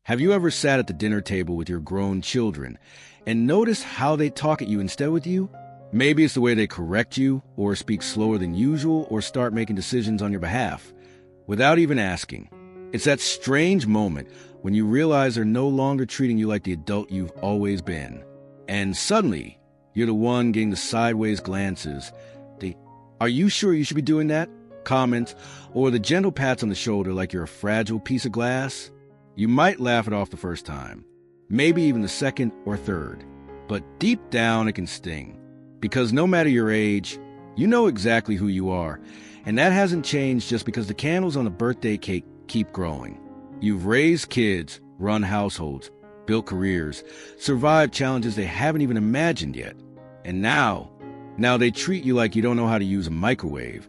Have you ever sat at the dinner table with your grown children and noticed how they talk at you instead with you? Maybe it's the way they correct you, or speak slower than usual, or start making decisions on your behalf without even asking. It's that strange moment when you realize they're no longer treating you like the adult you've always been. And suddenly, you're the one getting the sideways glances, the "Are you sure you should be doing that?" comments, or the gentle pats on the shoulder like you're a fragile piece of glass. You might laugh it off the first time, maybe even the second or third, but deep down it can sting. Because no matter your age, you know exactly who you are, and that hasn't changed just because the candles on the birthday cake keep growing. You've raised kids, run households, built careers, survived challenges they haven't even imagined yet. And now they treat you like you don't know how to use a microwave,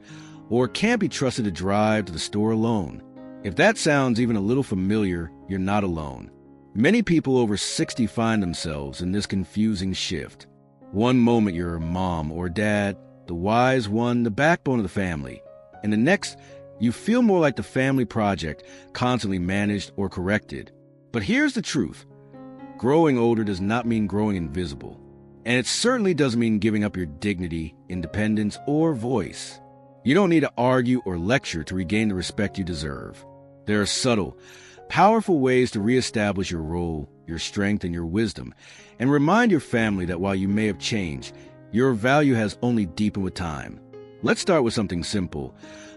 or can't be trusted to drive to the store alone. If that sounds even a little familiar, you're not alone. Many people over 60 find themselves in this confusing shift. One moment you're a mom or dad, the wise one, the backbone of the family. And the next, you feel more like the family project, constantly managed or corrected. But here's the truth. Growing older does not mean growing invisible. And it certainly doesn't mean giving up your dignity, independence, or voice. You don't need to argue or lecture to regain the respect you deserve. There are subtle, powerful ways to reestablish your role, your strength, and your wisdom, and remind your family that while you may have changed, your value has only deepened with time. Let's start with something simple,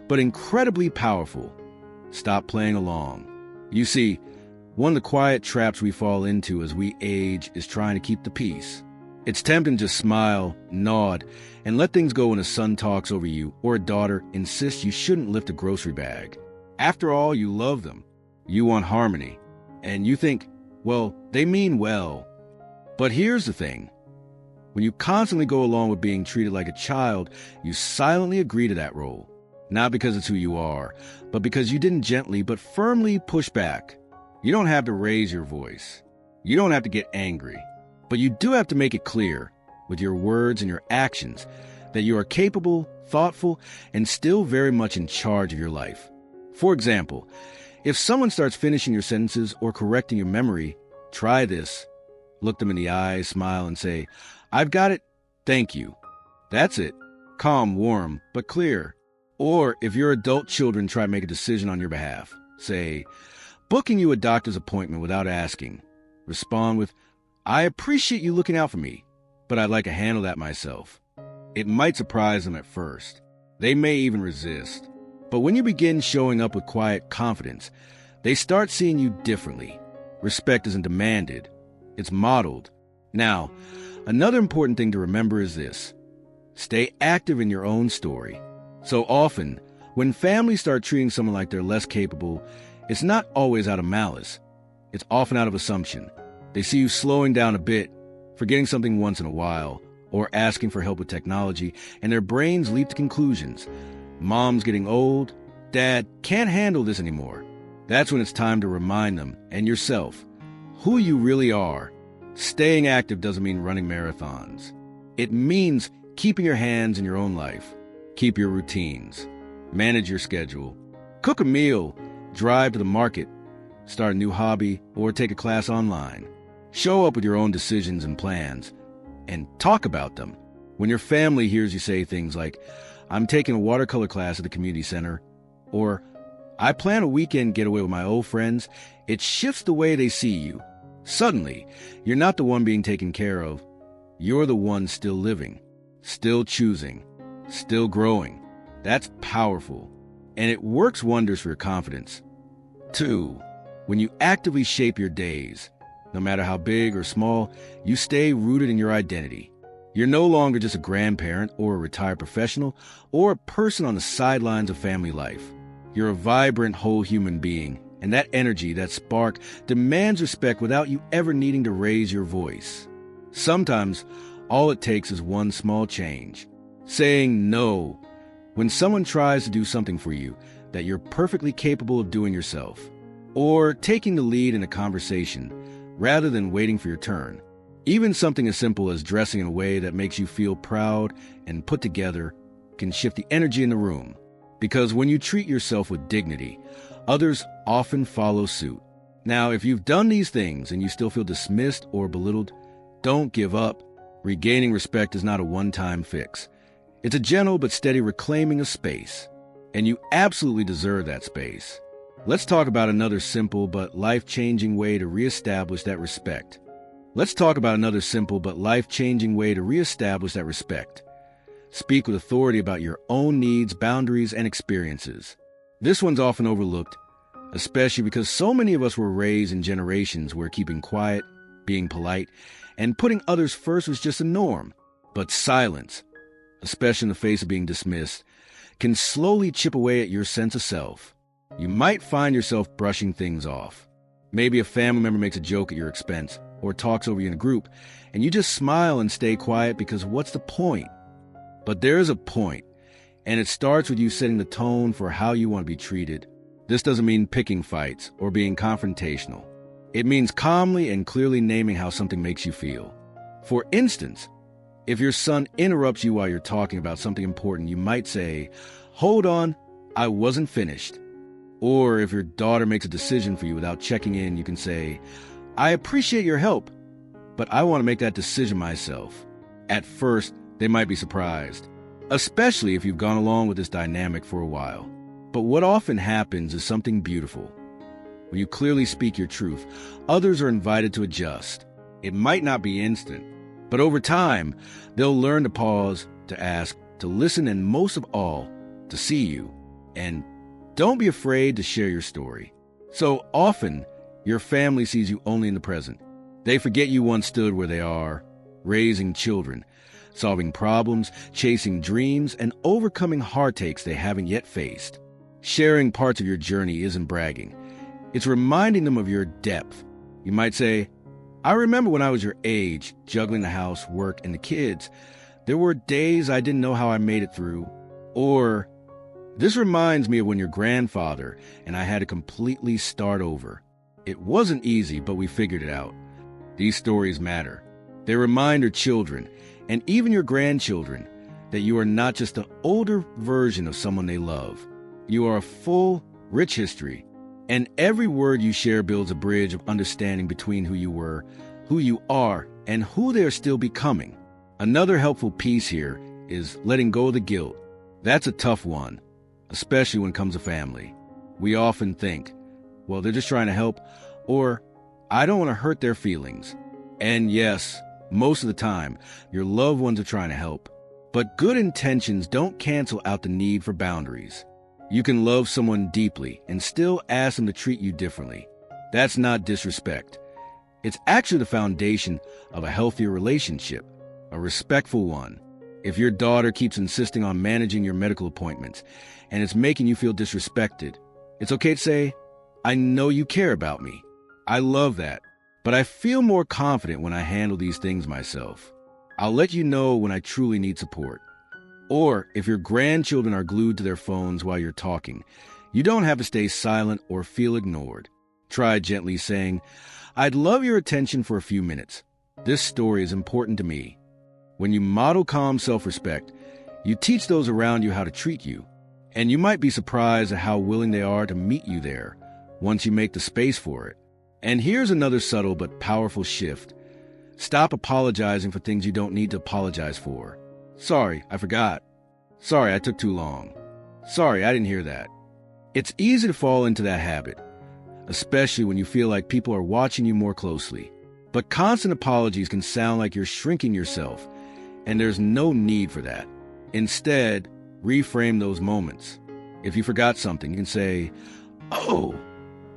but incredibly powerful. Stop playing along. You see, one of the quiet traps we fall into as we age is trying to keep the peace. It's tempting to smile, nod, and let things go when a son talks over you or a daughter insists you shouldn't lift a grocery bag. After all, you love them. You want harmony. And you think, well, they mean well. But here's the thing. When you constantly go along with being treated like a child, you silently agree to that role. Not because it's who you are, but because you didn't gently but firmly push back. You don't have to raise your voice. You don't have to get angry. But you do have to make it clear, with your words and your actions, that you are capable, thoughtful, and still very much in charge of your life. For example, if someone starts finishing your sentences or correcting your memory, try this. Look them in the eyes, smile, and say, "I've got it. Thank you." That's it. Calm, warm, but clear. Or if your adult children try to make a decision on your behalf, say, booking you a doctor's appointment without asking. Respond with, "I appreciate you looking out for me, but I'd like to handle that myself." It might surprise them at first. They may even resist. But when you begin showing up with quiet confidence, they start seeing you differently. Respect isn't demanded. It's modeled. Now, another important thing to remember is this. Stay active in your own story. So often, when families start treating someone like they're less capable, it's not always out of malice. It's often out of assumption. They see you slowing down a bit, forgetting something once in a while, or asking for help with technology, and their brains leap to conclusions. Mom's getting old. Dad can't handle this anymore. That's when it's time to remind them, and yourself, who you really are. Staying active doesn't mean running marathons. It means keeping your hands in your own life. Keep your routines. Manage your schedule. Cook a meal. Drive to the market. Start a new hobby or take a class online. Show up with your own decisions and plans. And talk about them. When your family hears you say things like, "I'm taking a watercolor class at the community center," or "I plan a weekend getaway with my old friends," it shifts the way they see you. Suddenly, you're not the one being taken care of. You're the one still living, still choosing, still growing. That's powerful, and it works wonders for your confidence. 2, when you actively shape your days, no matter how big or small, you stay rooted in your identity. You're no longer just a grandparent or a retired professional or a person on the sidelines of family life. You're a vibrant whole human being, and that energy, that spark, demands respect without you ever needing to raise your voice. Sometimes, all it takes is one small change. Saying no when someone tries to do something for you that you're perfectly capable of doing yourself. Or taking the lead in a conversation rather than waiting for your turn. Even something as simple as dressing in a way that makes you feel proud and put together can shift the energy in the room. Because when you treat yourself with dignity, others often follow suit. Now, if you've done these things and you still feel dismissed or belittled, don't give up. Regaining respect is not a one-time fix. It's a gentle but steady reclaiming of space. And you absolutely deserve that space. Let's talk about another simple but life-changing way to reestablish that respect. Speak with authority about your own needs, boundaries, and experiences. This one's often overlooked, especially because so many of us were raised in generations where keeping quiet, being polite, and putting others first was just a norm. But silence, especially in the face of being dismissed, can slowly chip away at your sense of self. You might find yourself brushing things off. Maybe a family member makes a joke at your expense or talks over you in a group, and you just smile and stay quiet because what's the point? But there is a point, and it starts with you setting the tone for how you want to be treated. This doesn't mean picking fights or being confrontational. It means calmly and clearly naming how something makes you feel. For instance, if your son interrupts you while you're talking about something important, you might say, "Hold on, I wasn't finished." Or if your daughter makes a decision for you without checking in, you can say, "I appreciate your help, but I want to make that decision myself." At first, they might be surprised, especially if you've gone along with this dynamic for a while. But what often happens is something beautiful. When you clearly speak your truth, others are invited to adjust. It might not be instant, but over time, they'll learn to pause, to ask, to listen, and most of all, to see you. And don't be afraid to share your story. So often, your family sees you only in the present. They forget you once stood where they are, raising children, solving problems, chasing dreams, and overcoming heartaches they haven't yet faced. Sharing parts of your journey isn't bragging. It's reminding them of your depth. You might say, "I remember when I was your age, juggling the house, work, and the kids. There were days I didn't know how I made it through." Or, "This reminds me of when your grandfather and I had to completely start over. It wasn't easy, but we figured it out." These stories matter. They remind your children, and even your grandchildren, that you are not just an older version of someone they love. You are a full, rich history. And every word you share builds a bridge of understanding between who you were, who you are, and who they are still becoming. Another helpful piece here is letting go of the guilt. That's a tough one, especially when it comes to family. We often think, well, they're just trying to help, or I don't want to hurt their feelings. And yes, most of the time, your loved ones are trying to help. But good intentions don't cancel out the need for boundaries. You can love someone deeply and still ask them to treat you differently. That's not disrespect. It's actually the foundation of a healthier relationship, a respectful one. If your daughter keeps insisting on managing your medical appointments and it's making you feel disrespected, it's okay to say, "I know you care about me. I love that, but I feel more confident when I handle these things myself. I'll let you know when I truly need support." Or if your grandchildren are glued to their phones while you're talking, you don't have to stay silent or feel ignored. Try gently saying, "I'd love your attention for a few minutes. This story is important to me." When you model calm self-respect, you teach those around you how to treat you. And you might be surprised at how willing they are to meet you there once you make the space for it. And here's another subtle but powerful shift. Stop apologizing for things you don't need to apologize for. "Sorry, I forgot. Sorry, I took too long. Sorry, I didn't hear that." It's easy to fall into that habit, especially when you feel like people are watching you more closely. But constant apologies can sound like you're shrinking yourself, and there's no need for that. Instead, reframe those moments. If you forgot something, you can say, "Oh,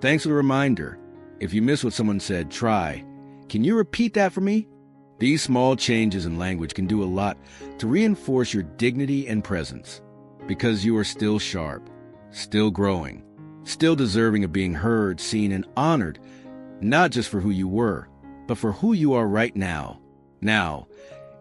thanks for the reminder." If you miss what someone said, try, "Can you repeat that for me?" These small changes in language can do a lot to reinforce your dignity and presence, because you are still sharp, still growing, still deserving of being heard, seen, and honored, not just for who you were, but for who you are right now. Now,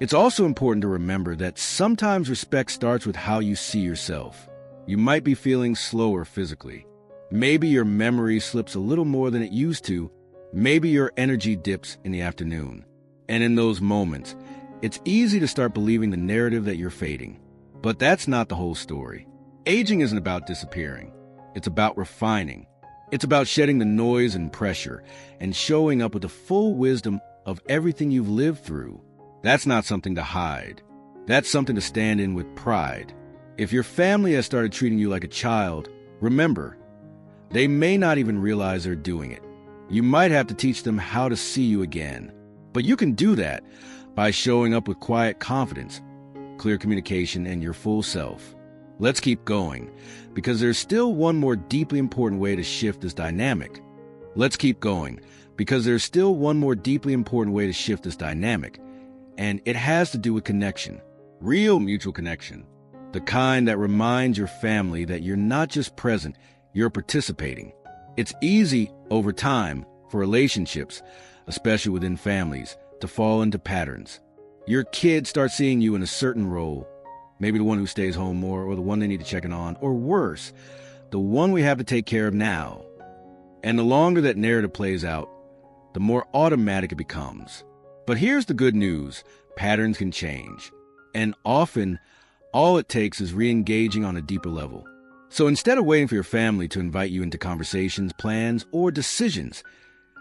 it's also important to remember that sometimes respect starts with how you see yourself. You might be feeling slower physically. Maybe your memory slips a little more than it used to. Maybe your energy dips in the afternoon. And in those moments, it's easy to start believing the narrative that you're fading. But that's not the whole story. Aging isn't about disappearing. It's about refining. It's about shedding the noise and pressure and showing up with the full wisdom of everything you've lived through. That's not something to hide. That's something to stand in with pride. If your family has started treating you like a child, remember, they may not even realize they're doing it. You might have to teach them how to see you again. But you can do that by showing up with quiet confidence, clear communication, and your full self. Let's keep going, because there's still one more deeply important way to shift this dynamic. Let's keep going, because there's still one more deeply important way to shift this dynamic, and it has to do with connection. Real mutual connection. The kind that reminds your family that you're not just present, you're participating. It's easy over time for relationships, especially within families, to fall into patterns. Your kids start seeing you in a certain role, maybe the one who stays home more, or the one they need to check in on, or worse, the one we have to take care of now. And the longer that narrative plays out, the more automatic it becomes. But here's the good news: patterns can change. And often, all it takes is re-engaging on a deeper level. So instead of waiting for your family to invite you into conversations, plans, or decisions,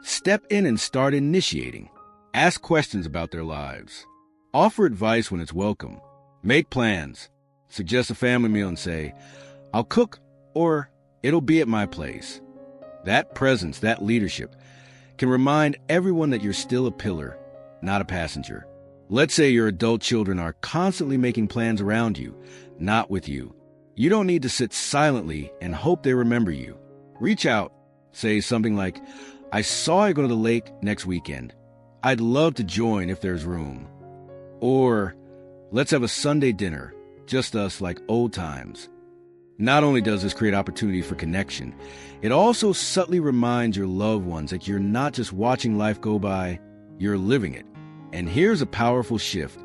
step in and start initiating. Ask questions about their lives. Offer advice when it's welcome. Make plans. Suggest a family meal and say, "I'll cook," or "It'll be at my place." That presence, that leadership, can remind everyone that you're still a pillar, not a passenger. Let's say your adult children are constantly making plans around you, not with you. You don't need to sit silently and hope they remember you. Reach out. Say something like, "I saw you go to the lake next weekend. I'd love to join if there's room." Or, "Let's have a Sunday dinner, just us like old times." Not only does this create opportunity for connection, it also subtly reminds your loved ones that you're not just watching life go by, you're living it. And here's a powerful shift.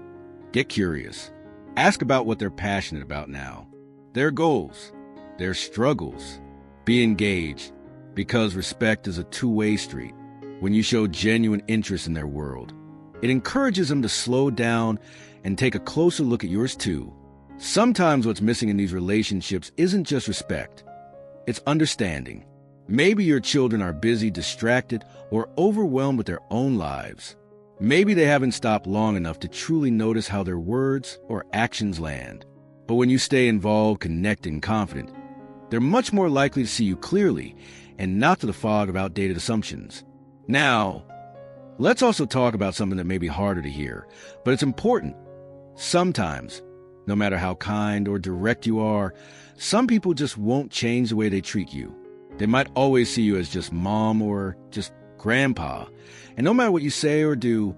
Get curious. Ask about what they're passionate about now, their goals, their struggles. Be engaged, because respect is a two-way street. When you show genuine interest in their world, it encourages them to slow down and take a closer look at yours too. Sometimes what's missing in these relationships isn't just respect, it's understanding. Maybe your children are busy, distracted, or overwhelmed with their own lives. Maybe they haven't stopped long enough to truly notice how their words or actions land. But when you stay involved, connected, and confident, they're much more likely to see you clearly and not to the fog of outdated assumptions. Now, let's also talk about something that may be harder to hear, but it's important. Sometimes, no matter how kind or direct you are, some people just won't change the way they treat you. They might always see you as just mom or just grandpa. And no matter what you say or do,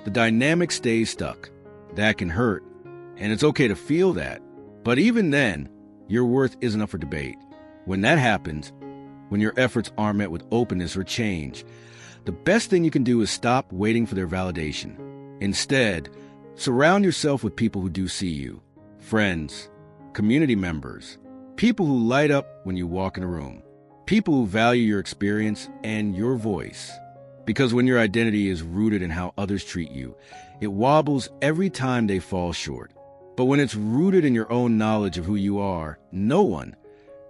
the dynamic stays stuck. That can hurt, and it's okay to feel that. But even then, your worth isn't up for debate. When that happens, when your efforts aren't met with openness or change, the best thing you can do is stop waiting for their validation. Instead, surround yourself with people who do see you. Friends, community members, people who light up when you walk in a room, people who value your experience and your voice. Because when your identity is rooted in how others treat you, it wobbles every time they fall short. But when it's rooted in your own knowledge of who you are, no one,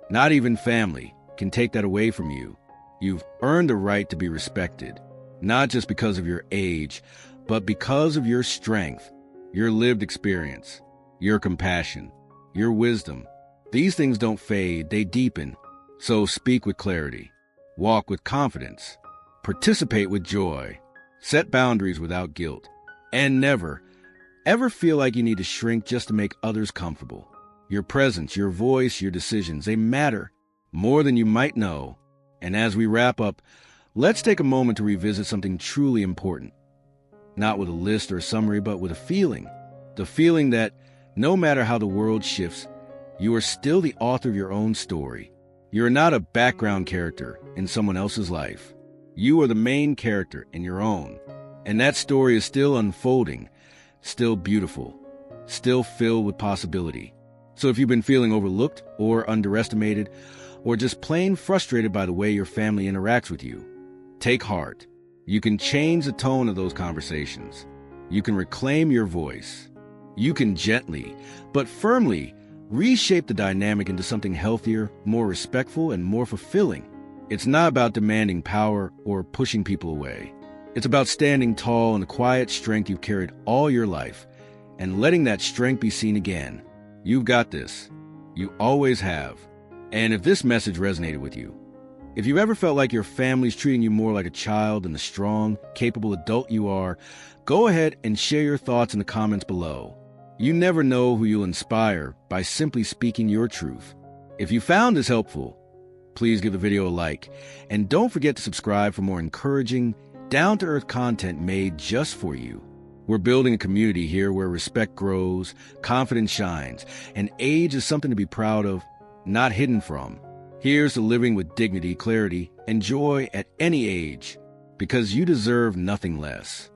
not even family, can take that away from you. You've earned the right to be respected, not just because of your age, but because of your strength, your lived experience, your compassion, your wisdom. These things don't fade, they deepen. So speak with clarity, walk with confidence, participate with joy, set boundaries without guilt, and never, ever feel like you need to shrink just to make others comfortable. Your presence, your voice, your decisions, they matter more than you might know. And as we wrap up, let's take a moment to revisit something truly important. Not with a list or a summary, but with a feeling. The feeling that no matter how the world shifts, you are still the author of your own story. You're not a background character in someone else's life. You are the main character in your own. And that story is still unfolding, still beautiful, still filled with possibility. So if you've been feeling overlooked or underestimated, or just plain frustrated by the way your family interacts with you, take heart. You can change the tone of those conversations. You can reclaim your voice. You can gently, but firmly, reshape the dynamic into something healthier, more respectful, and more fulfilling. It's not about demanding power or pushing people away. It's about standing tall in the quiet strength you've carried all your life and letting that strength be seen again. You've got this. You always have. And if this message resonated with you, if you've ever felt like your family's treating you more like a child than the strong, capable adult you are, go ahead and share your thoughts in the comments below. You never know who you'll inspire by simply speaking your truth. If you found this helpful, please give the video a like, and don't forget to subscribe for more encouraging, down-to-earth content made just for you. We're building a community here where respect grows, confidence shines, and age is something to be proud of, not hidden from. Here's to living with dignity, clarity, and joy at any age, because you deserve nothing less.